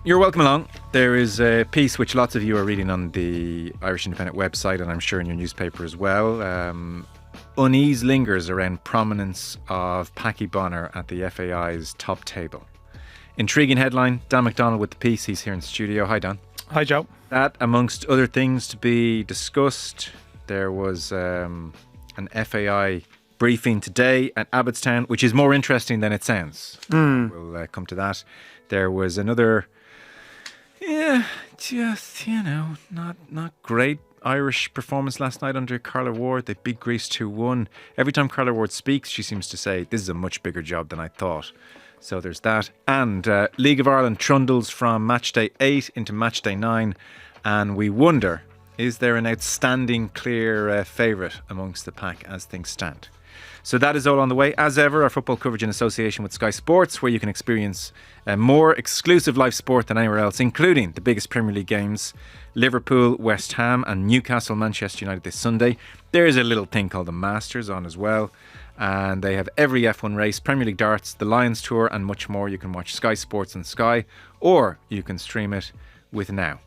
You're welcome along. There is a piece which lots of you are reading on the Irish Independent website, and I'm sure in your newspaper as well. Unease lingers around prominence of Packy Bonner at the FAI's top table. Intriguing headline. Dan McDonnell with the piece. He's here in the studio. Hi, Dan. Hi, Joe. That, amongst other things to be discussed, there was an FAI briefing today at Abbottstown, which is more interesting than it sounds. We'll come to that. There was another... just, not great Irish performance last night under Carla Ward. They beat Greece 2-1. Every time Carla Ward speaks, she seems to say, this is a much bigger job than I thought. So there's that. And League of Ireland trundles from match day 8 into match day 9. And we wonder, is there an outstanding clear favourite amongst the pack as things stand? So that is all on the way. As ever, our football coverage in association with Sky Sports, where you can experience more exclusive live sport than anywhere else, including the biggest Premier League games, Liverpool, West Ham and Newcastle, Manchester United this Sunday. There's a little thing called the Masters on as well. And they have every F1 race, Premier League darts, the Lions Tour and much more. You can watch Sky Sports on Sky, or you can stream it with Now.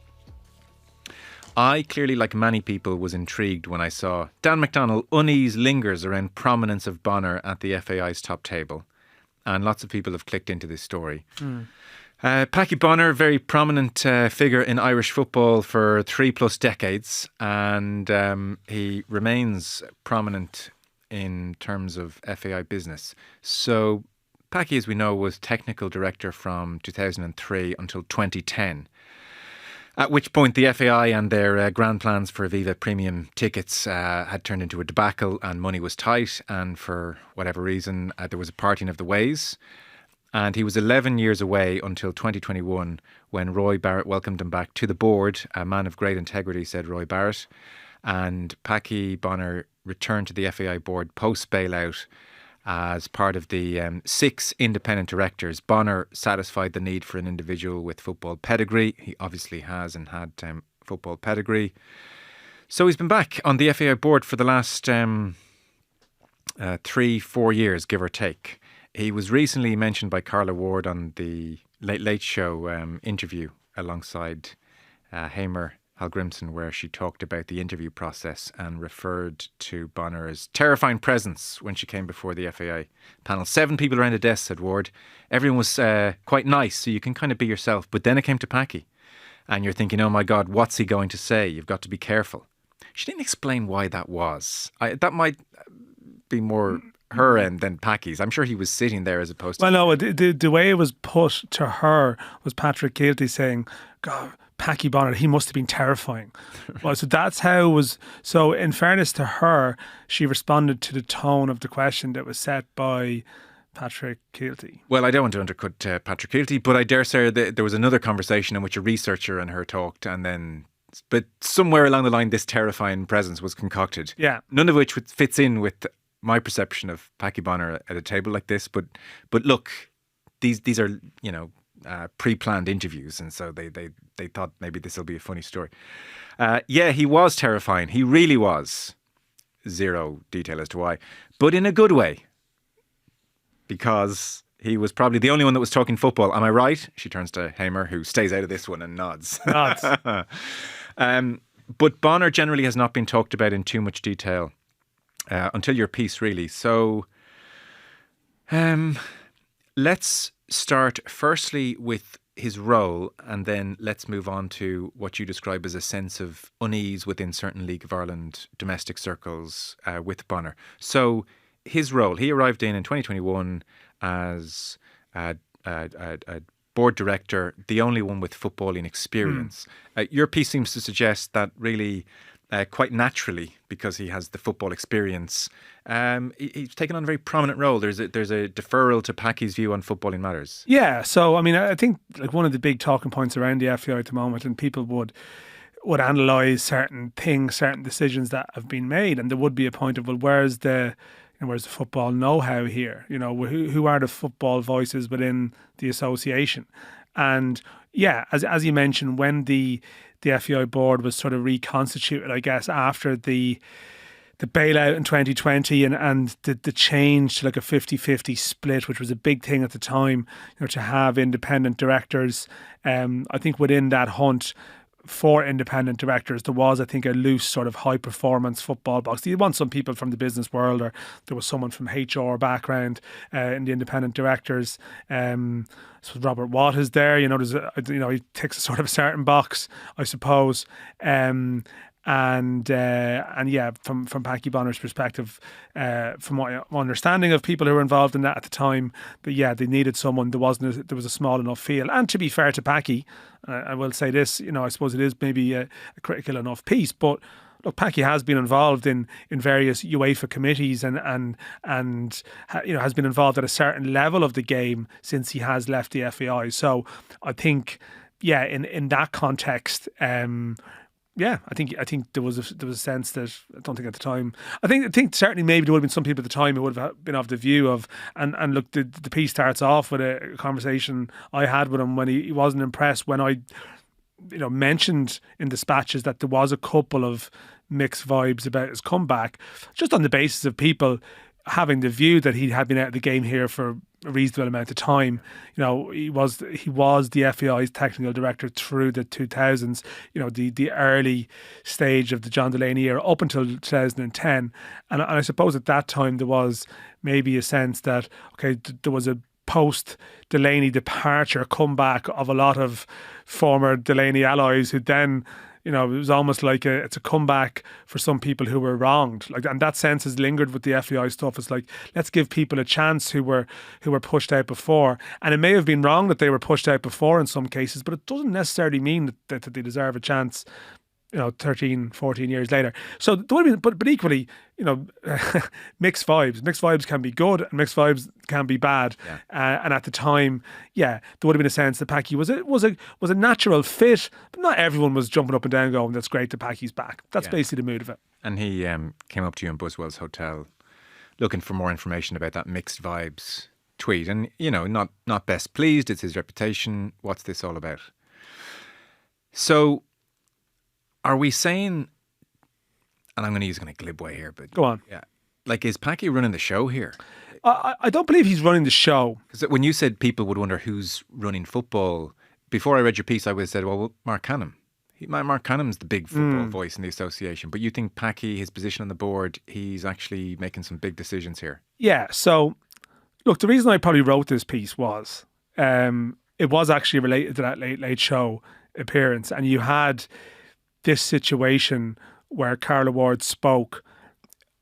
I clearly, like many people, was intrigued when I saw Dan McDonnell unease lingers around prominence of Bonner at the FAI's top table. And lots of people have clicked into this story. Paky Bonner, very prominent figure in Irish football for 3+ decades. And he remains prominent in terms of FAI business. So Packy, as we know, was technical director from 2003 until 2010. At which point the FAI and their grand plans for Aviva premium tickets had turned into a debacle and money was tight, and for whatever reason there was a parting of the ways. And he was 11 years away until 2021 when Roy Barrett welcomed him back to the board. A man of great integrity, said Roy Barrett. And Packy Bonner returned to the FAI board post-bailout as part of the 6 independent directors. Bonner satisfied the need for an individual with football pedigree. He obviously has and had football pedigree. So he's been back on the FAI board for the last 3-4 years, give or take. He was recently mentioned by Carla Ward on the Late Late Show interview alongside Hamer Hallgrimsson, where she talked about the interview process and referred to Bonner as terrifying presence when she came before the FAI panel. 7 people around the desk, said Ward. Everyone was quite nice, so you can kind of be yourself. But then it came to Packy, and you're thinking, oh my God, what's he going to say? You've got to be careful. She didn't explain why that was. That might be more her end than Packy's. I'm sure he was sitting there as opposed to... Well, no, the way it was put to her was Patrick Keelty saying, God, Packy Bonner, he must have been terrifying. Well, so that's how it was. So in fairness to her, she responded to the tone of the question that was set by Patrick Keelty. Well, I don't want to undercut Patrick Keelty, but I dare say that there was another conversation in which a researcher and her talked, and then... But somewhere along the line, this terrifying presence was concocted. Yeah. None of which fits in with my perception of Packy Bonner at a table like this. But look, these are, pre-planned interviews, and so they thought maybe this will be a funny story. Yeah, he was terrifying. He really was. Zero detail as to why, but in a good way, because he was probably the only one that was talking football. Am I right? She turns to Hamer, who stays out of this one and nods. But Bonner generally has not been talked about in too much detail until your piece, really. So let's start firstly with his role, and then let's move on to what you describe as a sense of unease within certain League of Ireland domestic circles with Bonner. So his role, he arrived in 2021 as a board director, the only one with footballing experience. Your piece seems to suggest that really quite naturally, because he has the football experience, he's taken on a very prominent role. There's a deferral to Packy's view on footballing matters. Yeah, so I mean, I think like one of the big talking points around the FAI at the moment, and people would analyse certain things, certain decisions that have been made, and there would be a point of, well, where's the football know-how here? Who are the football voices within the association? And yeah, as you mentioned, when the FAI board was sort of reconstituted, I guess, after the bailout in 2020 and the change to like a 50-50 split, which was a big thing at the time, to have independent directors. I think within that hunt for independent directors, there was, I think, a loose sort of high performance football box. You want some people from the business world, or there was someone from HR background in the independent directors. So Robert Watt is there. He ticks a sort of certain box, I suppose. And yeah, from Packy Bonner's perspective, from my understanding of people who were involved in that at the time, that yeah, they needed someone. There was a small enough field. And to be fair to Packy, I will say this, I suppose it is maybe a critical enough piece, but look, Packy has been involved in various UEFA committees and has been involved at a certain level of the game since he has left the FAI. So I think, yeah, in that context, yeah, I think there was a sense that, I don't think at the time, I think certainly maybe there would have been some people at the time who would have been of the view of, and look, the piece starts off with a conversation I had with him when he wasn't impressed when I mentioned in dispatches that there was a couple of mixed vibes about his comeback, just on the basis of having the view that he had been out of the game here for a reasonable amount of time. He was the FAI's technical director through the 2000s, the early stage of the John Delaney era up until 2010. And I suppose at that time there was maybe a sense that, okay, there was a post-Delaney departure comeback of a lot of former Delaney allies who then, it was almost like it's a comeback for some people who were wronged. And that sense has lingered with the FAI stuff. It's like, let's give people a chance who were pushed out before. And it may have been wrong that they were pushed out before in some cases, but it doesn't necessarily mean that they deserve a chance 13, 14 years later. So there would have been, but equally, mixed vibes. Mixed vibes can be good and mixed vibes can be bad. Yeah. And at the time, yeah, there would have been a sense that Packy was a natural fit, but not everyone was jumping up and down going, that's great that Packy's back. That's basically the mood of it. And he came up to you in Buswell's hotel looking for more information about that mixed vibes tweet. And, not best pleased, it's his reputation. What's this all about? So are we saying, and I'm going to use a glib way here, but go on. Yeah, is Packy running the show here? I don't believe he's running the show. Because when you said people would wonder who's running football, before I read your piece, I would have said, well, Mark Canham. Mark Canham's the big football voice in the association. But you think Packy, his position on the board, he's actually making some big decisions here? Yeah. So, look, the reason I probably wrote this piece was it was actually related to that Late Late Show appearance, and you had this situation where Carla Ward spoke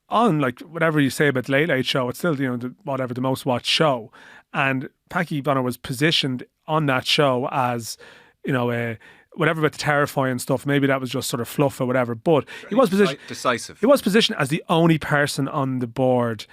on, whatever you say about the Late Late Show, it's still, the most watched show. And Packy Bonner was positioned on that show as, whatever about the terrifying stuff, maybe that was just sort of fluff or whatever, but he was positioned decisive. He was positioned as the only person on the board,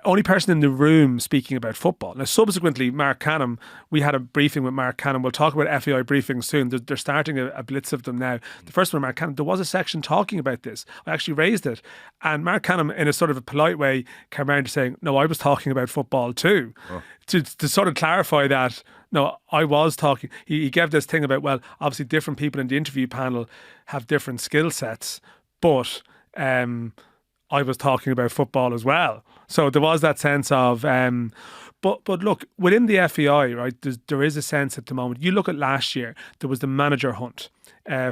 only person in the room speaking about football. Now, subsequently, Mark Canham, we had a briefing with Mark Canham. We'll talk about FAI briefings soon. They're starting a blitz of them now. The first one, Mark Canham, there was a section talking about this. I actually raised it. And Mark Canham, in a sort of a polite way, came around to saying, no, I was talking about football too. Oh. To sort of clarify that, no, I was talking. He gave this thing about, well, obviously different people in the interview panel have different skill sets, but I was talking about football as well. So there was that sense of, but look, within the FAI, right, there is a sense at the moment. You look at last year, there was the manager hunt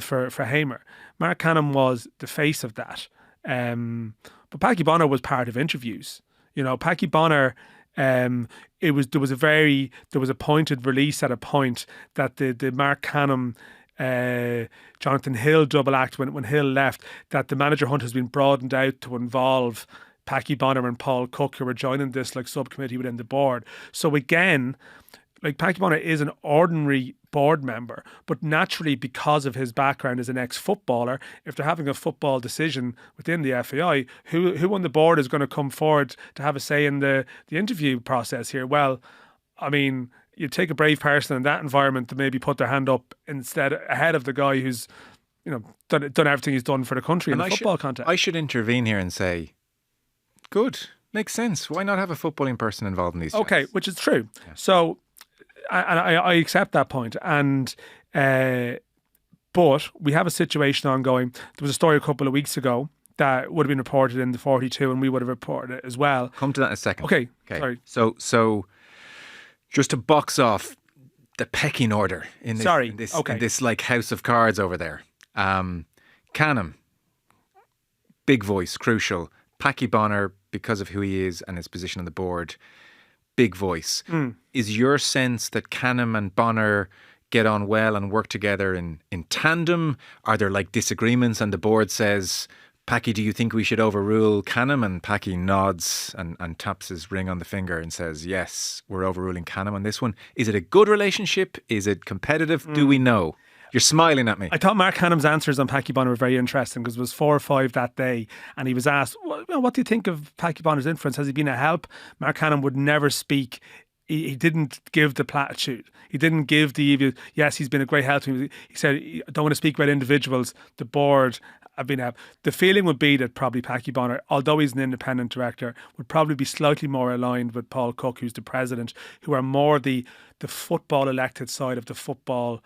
for Hamer. Mark Canham was the face of that. But Paky Bonner was part of interviews. Paky Bonner, there was a pointed release at a point that the Mark Canham Jonathan Hill double act when Hill left, that the manager hunt has been broadened out to involve Packy Bonner and Paul Cook, who are joining this subcommittee within the board. So again, Packy Bonner is an ordinary board member, but naturally, because of his background as an ex-footballer, if they're having a football decision within the FAI, who on the board is going to come forward to have a say in the interview process here? Well, I mean, you take a brave person in that environment to maybe put their hand up instead ahead of the guy who's done everything he's done for the country in a football context. I should intervene here and say, good, makes sense. Why not have a footballing person involved in these? Okay, chats? Which is true. Yeah. So, I accept that point, and but we have a situation ongoing. There was a story a couple of weeks ago that would have been reported in the 42 and we would have reported it as well. Come to that in a second. Okay. Sorry. So just to box off the pecking order in this like house of cards over there. Canham, big voice, crucial. Packy Bonner, because of who he is and his position on the board, big voice. Is your sense that Canham and Bonner get on well and work together in tandem? Are there like disagreements and the board says, Packy, do you think we should overrule Canham? And Packy nods and taps his ring on the finger and says, yes, we're overruling Canham on this one. Is it a good relationship? Is it competitive? Do we know? You're smiling at me. I thought Mark Hannam's answers on Packy Bonner were very interesting because it was 4 or 5 that day and he was asked, what do you think of Packy Bonner's influence? Has he been a help? Mark Hannam would never speak. He didn't give the platitude. He didn't give the, yes, he's been a great help to me. He said, I don't want to speak about individuals. The board have been help. The feeling would be that probably Packy Bonner, although he's an independent director, would probably be slightly more aligned with Paul Cook, who's the president, who are more the football elected side of the football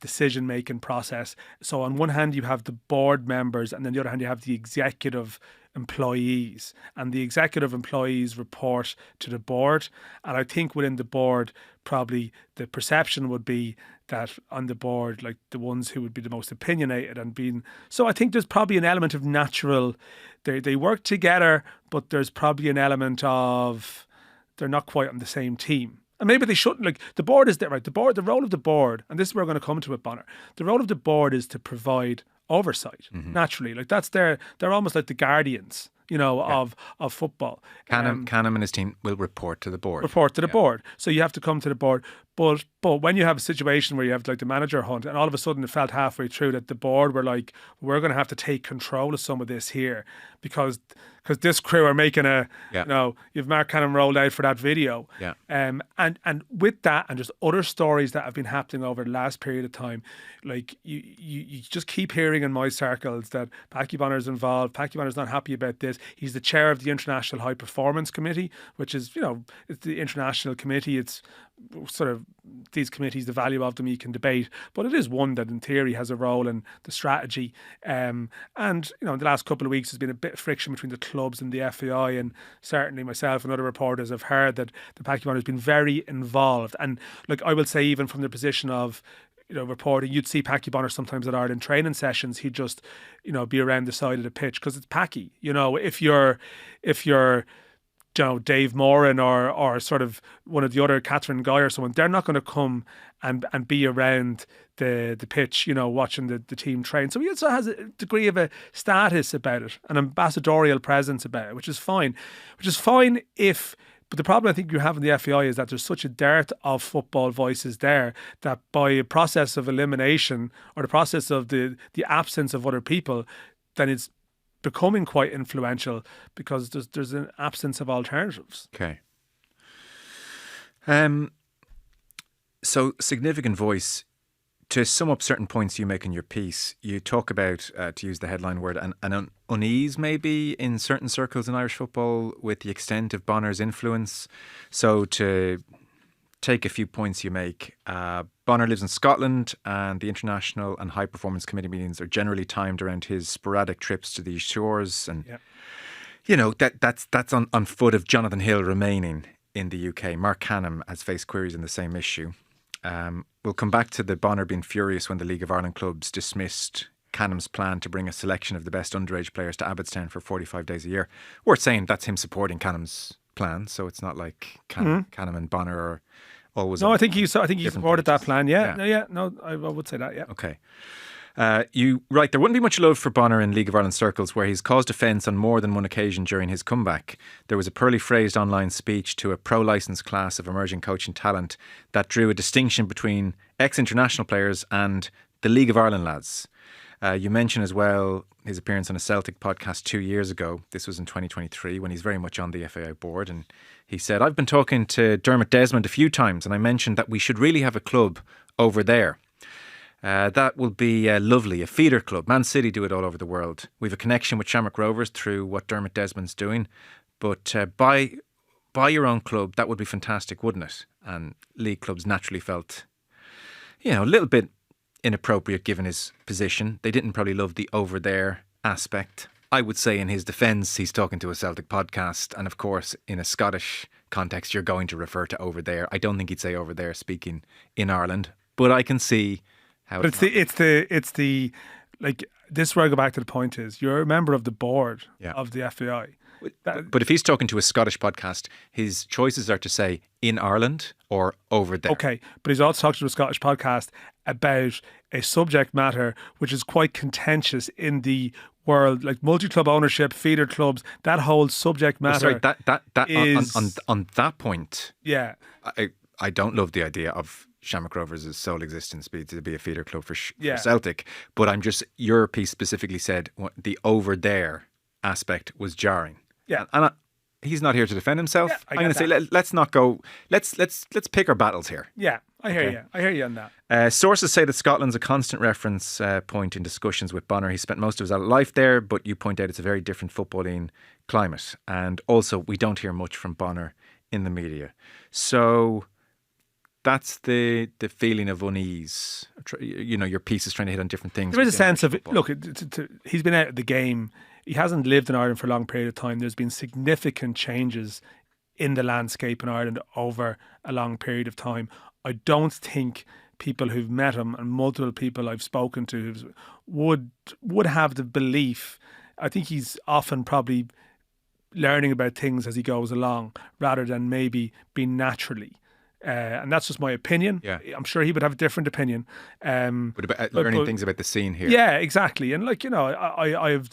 decision-making process. So on one hand, you have the board members and then the other hand, you have the executive employees, and the executive employees report to the board. And I think within the board, probably the perception would be that on the board, like the ones who would be the most opinionated and being. So I think there's probably an element of natural. They work together, but there's probably an element of they're not quite on the same team. And maybe they shouldn't. Like the board is there, right? The role of the board, and this is where we're going to come to it, Bonner. The role of the board is to provide oversight. Naturally, like that's they're almost like the guardians, of football. Canham and his team will report to the board. Board. So you have to come to the board. But when you have a situation where you have like the manager hunt, and all of a sudden it felt halfway through that the board were like, we're going to have to take control of some of this here because this crew are making you've Mark Canham rolled out for that video. Yeah. And with that and just other stories that have been happening over the last period of time, like you just keep hearing in my circles that Packy Bonner's involved. Packy Bonner's not happy about this. He's the chair of the International High Performance Committee, which is, it's the international committee. It's sort of these committees, the value of them you can debate, but it is one that in theory has a role in the strategy. And in the last couple of weeks there's been a bit of friction between the clubs and the FAI, and certainly myself and other reporters have heard that the Packy Bonner has been very involved. And like I will say, even from the position of reporting, you'd see Packy Bonner sometimes at Ireland training sessions. He'd just be around the side of the pitch because it's Packy. If you're Dave Moran or sort of one of the other Catherine Guy or someone, they're not going to come and be around the pitch, watching the team train. So he also has a degree of a status about it, an ambassadorial presence about it, which is fine. But the problem I think you have in the FAI is that there's such a dearth of football voices there that by a process of elimination or the process of the absence of other people, then it's becoming quite influential because there's an absence of alternatives. Okay. So significant voice. To sum up certain points you make in your piece, you talk about, to use the headline word, an unease maybe in certain circles in Irish football with the extent of Bonner's influence. So to take a few points you make, Bonner lives in Scotland and the International and High Performance Committee meetings are generally timed around his sporadic trips to these shores. And, that's on foot of Jonathan Hill remaining in the UK. Mark Canham has faced queries on the same issue. We'll come back to the Bonner being furious when the League of Ireland clubs dismissed Canham's plan to bring a selection of the best underage players to Abbottstown for 45 days a year. Worth saying that's him supporting Canham's plan, so it's not like Canham and Bonner are always. No, I think he supported that plan. I would say that. Yeah. Okay. You write, there wouldn't be much love for Bonner in League of Ireland circles where he's caused offence on more than one occasion during his comeback. There was a poorly phrased online speech to a pro-licensed class of emerging coaching talent that drew a distinction between ex-international players and the League of Ireland lads. You mention as well his appearance on a Celtic podcast 2 years ago. This was in 2023 when he's very much on the FAI board, and he said, I've been talking to Dermot Desmond a few times and I mentioned that we should really have a club over there. That will be lovely, a feeder club. Man City do it all over the world. We have a connection with Shamrock Rovers through what Dermot Desmond's doing. But buy your own club, that would be fantastic, wouldn't it? And league clubs naturally felt, a little bit inappropriate given his position. They didn't probably love the over there aspect. I would say in his defence, he's talking to a Celtic podcast. And of course, in a Scottish context, you're going to refer to over there. I don't think he'd say over there speaking in Ireland, but I can see how But it's the like, this is where I go back to the point is you're a member of the board of the FAI. But if he's talking to a Scottish podcast, his choices are to say in Ireland or over there. Okay, but he's also talking to a Scottish podcast about a subject matter which is quite contentious in the world, like multi-club ownership, feeder clubs, that whole subject matter. Sorry, that is, on that point, yeah, I don't love the idea of Shamrock Rovers' sole existence to be a feeder club for Celtic, but your piece specifically said the over there aspect was jarring. Yeah, and he's not here to defend himself. Yeah, I'm going to say let's not go. Let's pick our battles here. Yeah, I hear you. I hear you on that. Sources say that Scotland's a constant reference point in discussions with Bonner. He spent most of his life there, but you point out it's a very different footballing climate, and also we don't hear much from Bonner in the media. So that's the feeling of unease. You know, your piece is trying to hit on different things. There is a sense of look. He's been out of the game. He hasn't lived in Ireland for a long period of time. There's been significant changes in the landscape in Ireland over a long period of time. I don't think people who've met him and multiple people I've spoken to would have the belief. I think he's often probably learning about things as he goes along rather than maybe being naturally. And that's just my opinion. Yeah. I'm sure he would have a different opinion. But about learning things about the scene here. Yeah, exactly. And like, you know, I have...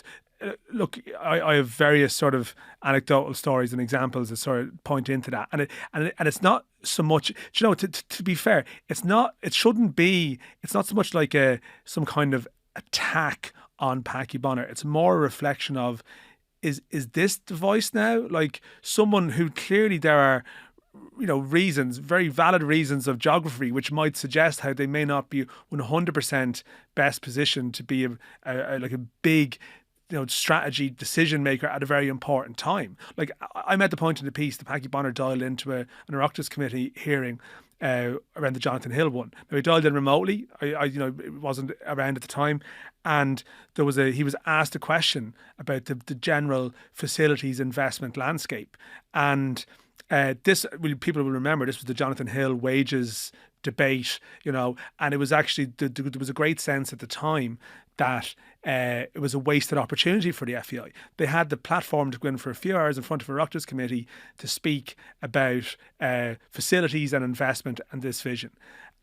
Look, I have various sort of anecdotal stories and examples that sort of point into that, and it's not so much. You know, to be fair, it's not. It shouldn't be. It's not so much like some kind of attack on Packy Bonner. It's more a reflection of is this the voice now? Like someone who clearly there are, you know, reasons, very valid reasons of geography, which might suggest how they may not be 100% best positioned to be like a big, you know, strategy decision maker at a very important time. Like I'm at the point in the piece that Packy Bonner dialed into an Oireachtas committee hearing around the Jonathan Hill one. Now he dialed in remotely. I you know, it wasn't around at the time, and he was asked a question about the general facilities investment landscape, and people will remember this was the Jonathan Hill wages debate, you know, and it was actually there was a great sense at the time that it was a wasted opportunity for the FAI. They had the platform to go in for a few hours in front of a Oireachtas committee to speak about facilities and investment and this vision.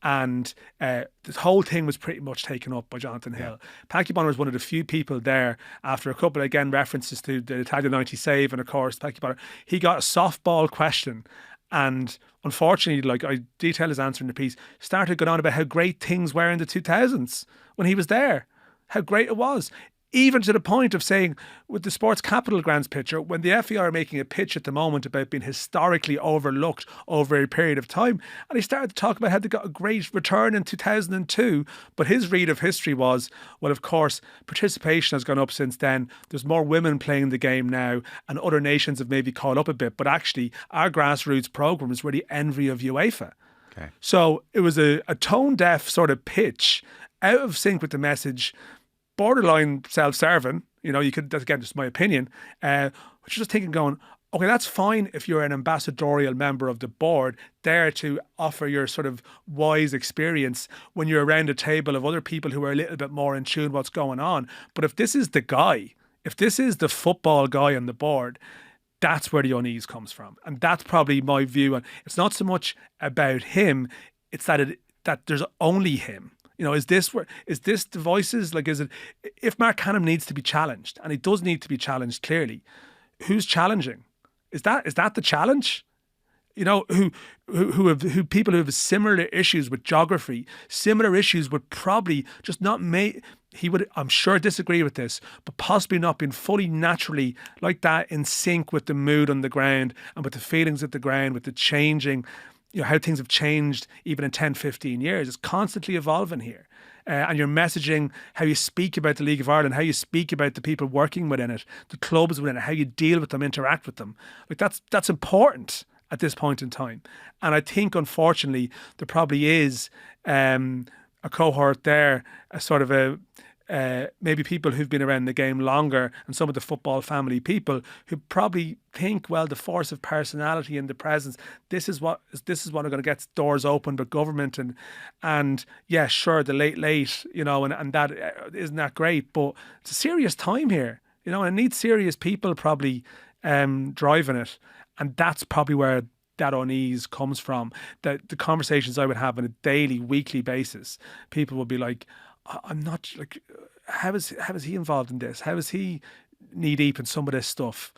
And the whole thing was pretty much taken up by Jonathan Hill. Packy Bonner was one of the few people there, after a couple, again, references to the Italian 90 save, and of course, Packy Bonner, he got a softball question. And unfortunately, like I detail his answer in the piece, started going on about how great things were in the 2000s when he was there. How great it was. Even to the point of saying, with the Sports Capital Grants picture, when the FAI are making a pitch at the moment about being historically overlooked over a period of time, and he started to talk about how they got a great return in 2002, but his read of history was, well, of course, participation has gone up since then. There's more women playing the game now, and other nations have maybe caught up a bit, but actually our grassroots programs were the envy of UEFA. Okay. So it was a tone-deaf sort of pitch, out of sync with the message, borderline self-serving, you know, you could, again, just my opinion, which is just thinking going, okay, that's fine if you're an ambassadorial member of the board there to offer your sort of wise experience when you're around a table of other people who are a little bit more in tune with what's going on. But if this is the guy, if this is the football guy on the board, that's where the unease comes from. And that's probably my view. And it's not so much about him, it's that there's only him. You know, is this the voices? Like, is it, if Mark Canham needs to be challenged, and he does need to be challenged clearly, who's challenging? Is that the challenge? You know, who people who have similar issues with geography, similar issues would probably just not he would, I'm sure, disagree with this, but possibly not being fully naturally like that in sync with the mood on the ground and with the feelings at the ground, with the changing, you know, how things have changed even in 10, 15 years. It's constantly evolving here. And your messaging, how you speak about the League of Ireland, how you speak about the people working within it, the clubs within it, how you deal with them, interact with them. Like that's important at this point in time. And I think, unfortunately, there probably is a cohort there, a sort of maybe people who've been around the game longer and some of the football family people who probably think, well, the force of personality and the presence, this is what are going to get doors open with government and yeah, sure, the late, and that isn't that great, but it's a serious time here, and it needs serious people probably driving it, and that's probably where that unease comes from. The conversations I would have on a daily, weekly basis, people would be like, I'm not like, how is he involved in this? How is he knee deep in some of this stuff?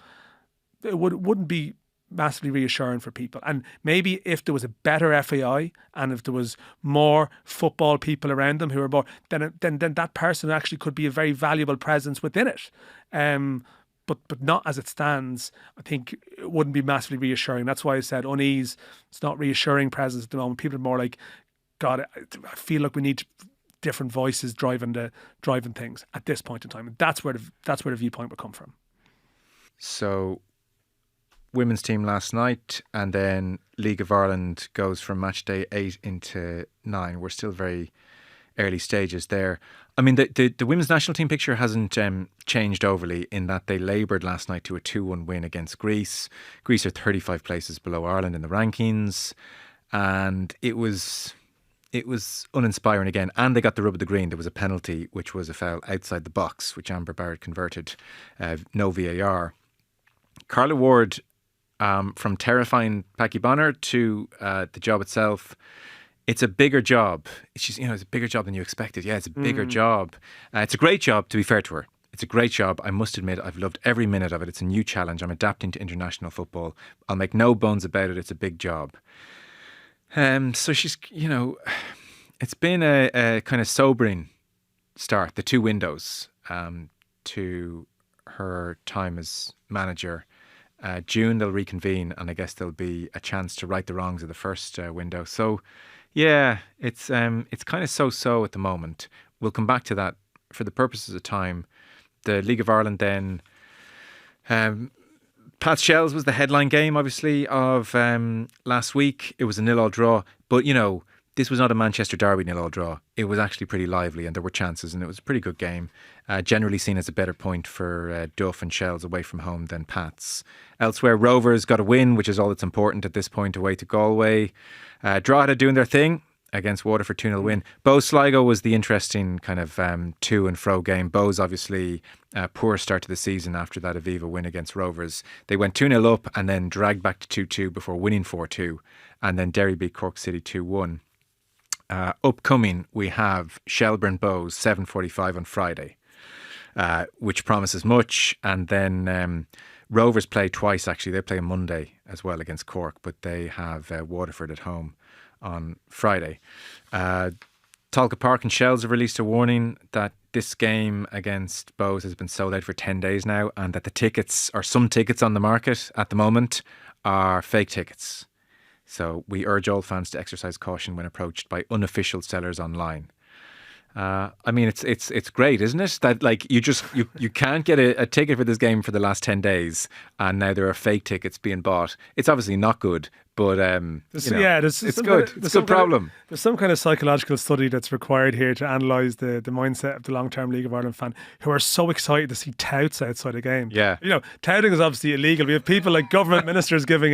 It wouldn't be massively reassuring for people. And maybe if there was a better FAI and if there was more football people around them who are more, then that person actually could be a very valuable presence within it. But not as it stands. I think it wouldn't be massively reassuring. That's why I said unease. It's not reassuring presence at the moment. People are more like, God, I feel like we need different voices driving things at this point in time. And that's where the viewpoint would come from. So, women's team last night, and then League of Ireland goes from match day 8 into 9. We're still very early stages there. I mean, the women's national team picture hasn't changed overly in that they laboured last night to a 2-1 win against Greece. Greece are 35 places below Ireland in the rankings, and it was uninspiring again. And they got the rub of the green. There was a penalty, which was a foul outside the box, which Amber Barrett converted. No VAR. Carla Ward, from terrifying Packie Bonner to the job itself, it's a bigger job. It's a bigger job than you expected. Yeah, it's a bigger job. It's a great job, to be fair to her. It's a great job. I must admit, I've loved every minute of it. It's a new challenge. I'm adapting to international football. I'll make no bones about it. It's a big job. So she's, it's been a kind of sobering start, the 2 windows to her time as manager. June they'll reconvene, and I guess there'll be a chance to right the wrongs of the first window. So, yeah, it's kind of so at the moment. We'll come back to that for the purposes of time. The League of Ireland then. Pat Shells was the headline game, obviously, of last week. It was a 0-0 draw, but this was not a Manchester Derby 0-0 draw. It was actually pretty lively, and there were chances, and it was a pretty good game. Generally seen as a better point for Duff and Shells away from home than Pats. Elsewhere, Rovers got a win, which is all that's important at this point, away to Galway. Drogheda doing their thing against Waterford, 2-0 win. Bow Sligo was the interesting kind of to and fro game. Bow's obviously poor start to the season after that Aviva win against Rovers. They went 2-0 up and then dragged back to 2-2 before winning 4-2, and then Derry beat Cork City 2-1. Upcoming, we have Shelburne Bows 7:45 on Friday, which promises much. And then Rovers play twice, actually. They play on Monday as well against Cork, but they have Waterford at home on Friday. Talca Park and Shells have released a warning that this game against Bows has been sold out for 10 days now, and that the tickets, or some tickets on the market at the moment, are fake tickets. So we urge all fans to exercise caution when approached by unofficial sellers online. I mean, it's great, isn't it? That like you can't get a ticket for this game for the last 10 days, and now there are fake tickets being bought. It's obviously not good, but it's good. It's a good problem. There's some kind of psychological study that's required here to analyse the mindset of the long-term League of Ireland fan who are so excited to see touts outside a game. Yeah. Touting is obviously illegal. We have people like government ministers giving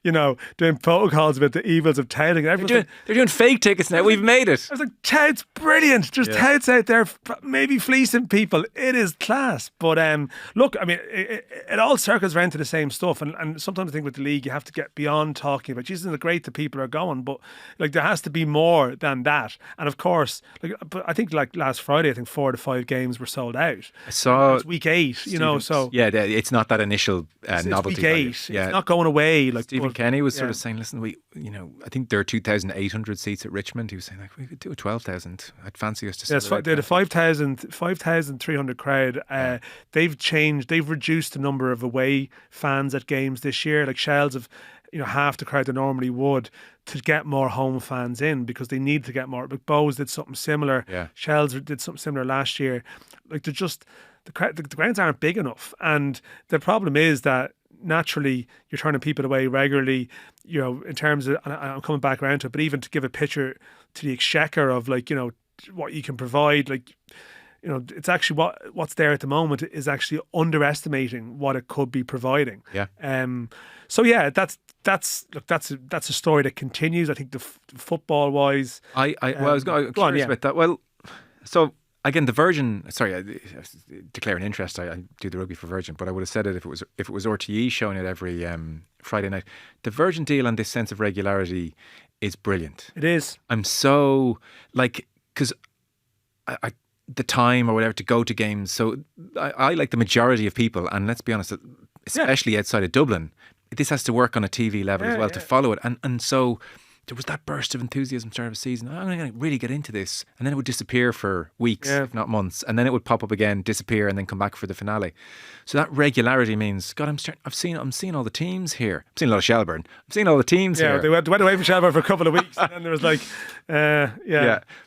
doing protocols about the evils of touting. They're doing fake tickets now. We've made it. I was like, touts, brilliant. There's touts out there maybe fleecing people. It is class. But look, I mean, it all circles around to the same stuff. And sometimes I think with the league, you have to get beyond talking about, Jesus, isn't it great that people are going, but like there has to be more than that. And of course, but I think like last Friday, I think 4 to 5 games were sold out. I saw it's week 8, so yeah, it's not that initial novelty. It's week 8. Yeah. It's not going away. Like Stephen Kenny was sort of saying, listen, I think there are 2,800 seats at Richmond. He was saying, like, we could do a 12,000. I'd fancy us to sell it. They had a 5,300 crowd. They've reduced the number of away fans at games this year. Like Shells have, half the crowd they normally would, to get more home fans in because they need to get more. But Bows did something similar. Yeah. Shells did something similar last year. Like they're just the grounds aren't big enough, and the problem is that naturally you're turning people away regularly. In terms of, and I'm coming back around to it, but even to give a picture to the exchequer of what you can provide, like it's actually what's there at the moment is actually underestimating what it could be providing. Yeah. So yeah, that's a story that continues. I think the football wise. I was curious about that. Well, so again, the Virgin. Sorry, I declare an interest. I do the rugby for Virgin, but I would have said it if it was RTE showing it every Friday night. The Virgin deal and this sense of regularity is brilliant. It is. I'm so because I the time or whatever to go to games. So I like the majority of people, and let's be honest, especially outside of Dublin, this has to work on a TV level as well to follow it. And so there was that burst of enthusiasm start of the season. I'm going to really get into this. And then it would disappear for weeks, if not months. And then it would pop up again, disappear, and then come back for the finale. So that regularity means, God, I'm seeing all the teams here. I'm seeing a lot of Shelburne. I'm seeing all the teams here. Yeah, they went away from Shelburne for a couple of weeks. And then there was like, the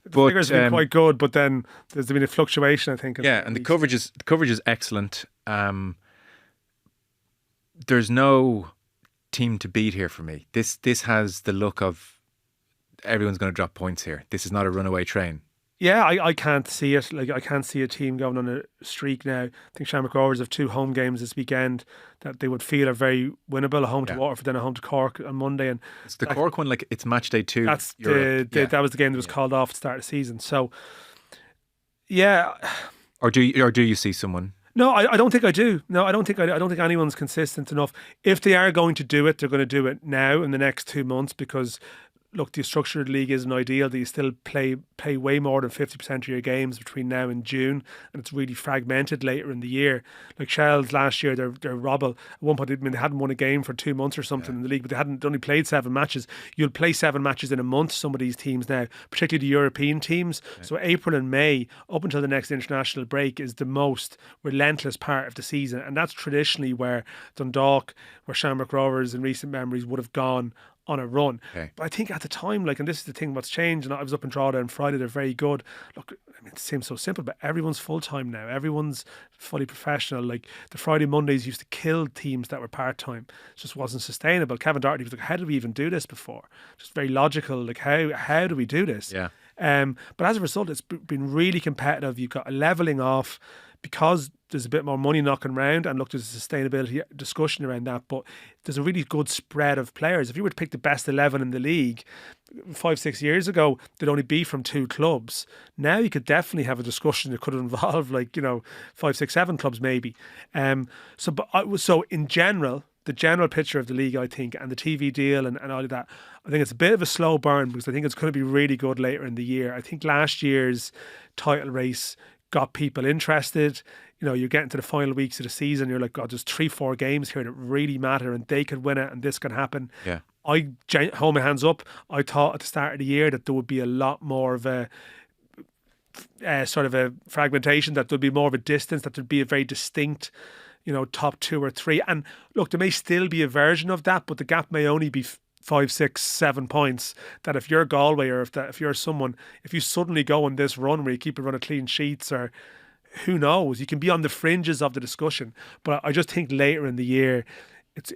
figures have been quite good, but then there's been a fluctuation, I think. And the coverage is excellent. There's no team to beat here for me. This has the look of everyone's going to drop points here. This is not a runaway train. Yeah, I can't see it. Like, I can't see a team going on a streak now. I think Shamrock Rovers have 2 home games this weekend that they would feel are very winnable. A home to Waterford, then a home to Cork on Monday. And it's the Cork one, like it's match day 2. That's that was the game that was called off at the start of the season. So, yeah. Or do you see someone? No, I don't think I do. No, I don't think anyone's consistent enough. If they are going to do it, they're going to do it now in the next 2 months because, look, the structure of the league isn't ideal. That you still play way more than 50% of your games between now and June, and it's really fragmented later in the year. Like Shells last year, they're Robble. At one point, they hadn't won a game for 2 months or something in the league, but they only played 7 matches. You'll play 7 matches in a month, some of these teams now, particularly the European teams. Yeah. So April and May, up until the next international break, is the most relentless part of the season, and that's traditionally where Dundalk, where Shamrock Rovers in recent memories would have gone on a run. Okay. But I think at the time, and this is the thing what's changed, and I was up in Drogheda on Friday, they're very good. Look, I mean, it seems so simple, but everyone's full-time now. Everyone's fully professional. Like, the Friday Mondays used to kill teams that were part-time. It just wasn't sustainable. Kevin Doherty was like, how did we even do this before? Just very logical. Like, how do we do this? Yeah. But as a result, it's been really competitive. You've got a levelling off because there's a bit more money knocking around, and look, there's a sustainability discussion around that, but there's a really good spread of players. If you were to pick the best 11 in the league 5-6 years ago, they'd only be from 2 clubs. Now you could definitely have a discussion that could involve 5, 6, 7 clubs maybe. So in general, the general picture of the league, I think, and the TV deal and all of that, I think it's a bit of a slow burn because I think it's going to be really good later in the year. I think last year's title race got people interested. You're getting to the final weeks of the season, you're like, God, there's 3-4 games here that really matter and they could win it and this can happen. Yeah. I hold my hands up. I thought at the start of the year that there would be a lot more of a sort of a fragmentation, that there'd be more of a distance, that there'd be a very distinct, top 2 or 3. And look, there may still be a version of that, but the gap may only be 5, 6, 7 points. That if you're Galway or if you're someone, if you suddenly go on this run where you keep a run of clean sheets, or who knows, you can be on the fringes of the discussion. But I just think later in the year, it's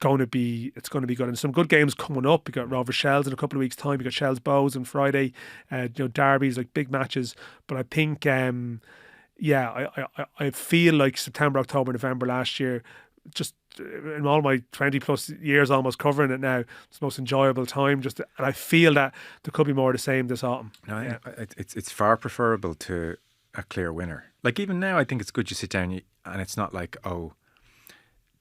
going to be good, and some good games coming up. You got Rovers Shells in a couple of weeks' time. You got Shells Bows on Friday. Derbies, like big matches. But I think, I feel like September, October, November last year, just in all my 20 plus years almost covering it now, it's the most enjoyable time. And I feel that there could be more of the same this autumn. No, it's far preferable to a clear winner. Like, even now, I think it's good you sit down and it's not like, oh,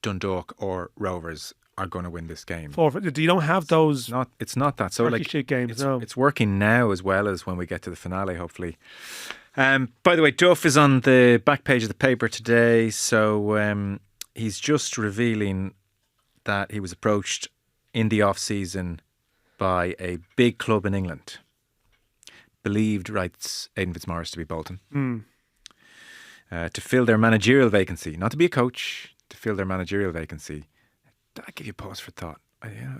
Dundalk or Rovers are going to win this game. You don't have those. It's not that. So like games. It's working now as well as when we get to the finale, hopefully. By the way, Duff is on the back page of the paper today. So he's just revealing that he was approached in the off season by a big club in England. Believed, writes Aidan Fitzmaurice, to be Bolton, to fill their managerial vacancy, not to be a coach, to fill their managerial vacancy. That give you pause for thought.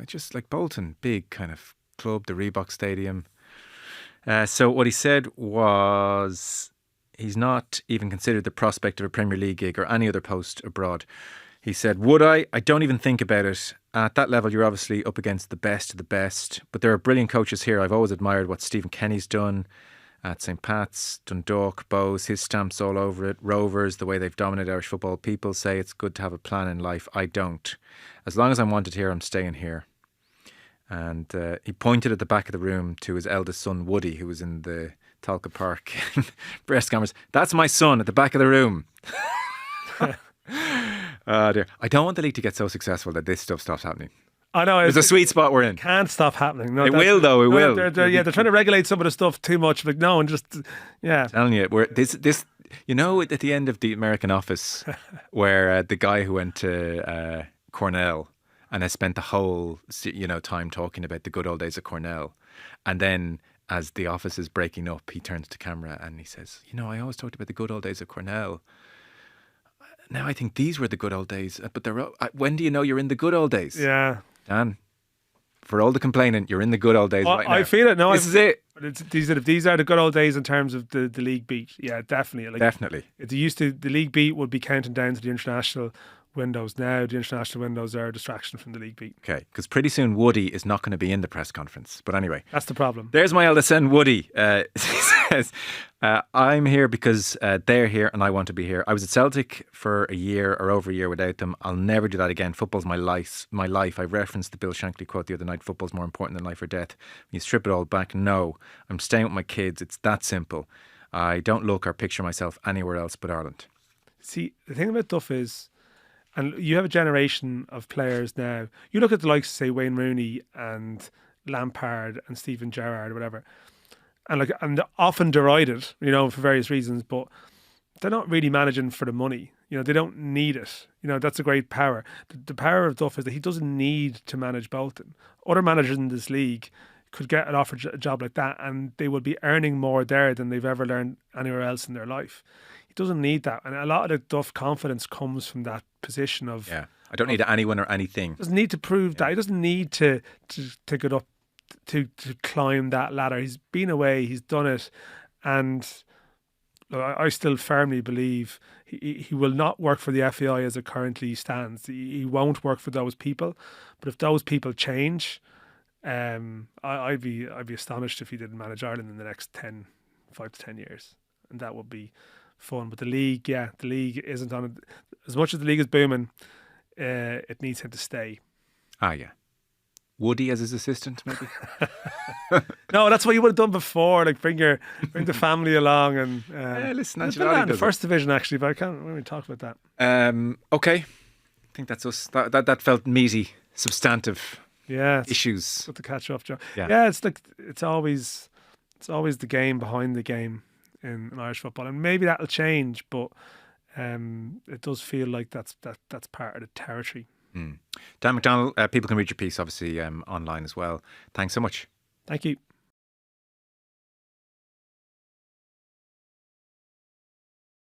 Just like Bolton, big kind of club, the Reebok Stadium. So what he said was he's not even considered the prospect of a Premier League gig or any other post abroad. He said, would I? I don't even think about it. At that level, you're obviously up against the best of the best. But there are brilliant coaches here. I've always admired what Stephen Kenny's done. at St. Pat's, Dundalk, Bows, his stamp's all over it. Rovers, the way they've dominated Irish football. People say it's good to have a plan in life. I don't. As long as I'm wanted here, I'm staying here. And he pointed at the back of the room to his eldest son, Woody, who was in the Talca Park breast cameras. That's my son at the back of the room. Oh dear. I don't want the league to get so successful that this stuff stops happening. I know. There's a sweet spot we're in. Can't stop happening. No, It will, though. It will. They're trying to regulate some of the stuff too much. Like, no, and just, yeah. I'm telling you, this, you know, at the end of The American Office, where the guy who went to Cornell and has spent the whole, time talking about the good old days of Cornell, and then as the office is breaking up, he turns to camera and he says, I always talked about the good old days of Cornell. Now I think these were the good old days, but when do you know you're in the good old days? Yeah. Dan, for all the complaining, you're in the good old days right now. I feel it. No, this is it. These are the good old days in terms of the league beat. Yeah, definitely. Like, definitely. The league beat would be counting down to the international windows. Now the international windows are a distraction from the league beat. Okay, because pretty soon Woody is not going to be in the press conference. But anyway, that's the problem. There's my eldest son, Woody. He says, I'm here because they're here and I want to be here. I was at Celtic for a year or over a year without them. I'll never do that again. Football's my life. I referenced the Bill Shankly quote the other night, football's more important than life or death. When you strip it all back, no, I'm staying with my kids. It's that simple. I don't look or picture myself anywhere else but Ireland. See, the thing about Duff is, and you have a generation of players now. You look at the likes of, say, Wayne Rooney and Lampard and Steven Gerrard or whatever, and they're often derided, for various reasons, but they're not really managing for the money. They don't need it. That's a great power. The power of Duff is that he doesn't need to manage Bolton. Other managers in this league could get an offer a job like that, and they would be earning more there than they've ever learned anywhere else in their life. Doesn't need that, and a lot of the Duff confidence comes from that position of I don't need anyone or anything. Doesn't need to prove that. He doesn't need to get up to climb that ladder. He's been away, he's done it, and I still firmly believe he will not work for the FAI as it currently stands. He won't work for those people, but if those people change, I'd be astonished if he didn't manage Ireland in the next 5 to 10 years, and that would be fun. But the league isn't on it. As much as the league is booming, it needs him to stay. Yeah. Woody as his assistant, maybe? No, that's what you would have done before. Like bring the family along and listen, I've done that in the first division actually, but I can't really talk about that. Okay. I think that's us. That felt meaty, substantive issues. Good to catch up, Joe. Yeah, it's always the game behind the game in Irish football, and maybe that'll change, but it does feel like that's part of the territory. Dan McDonnell, people can read your piece obviously online as well. Thanks so much. Thank you.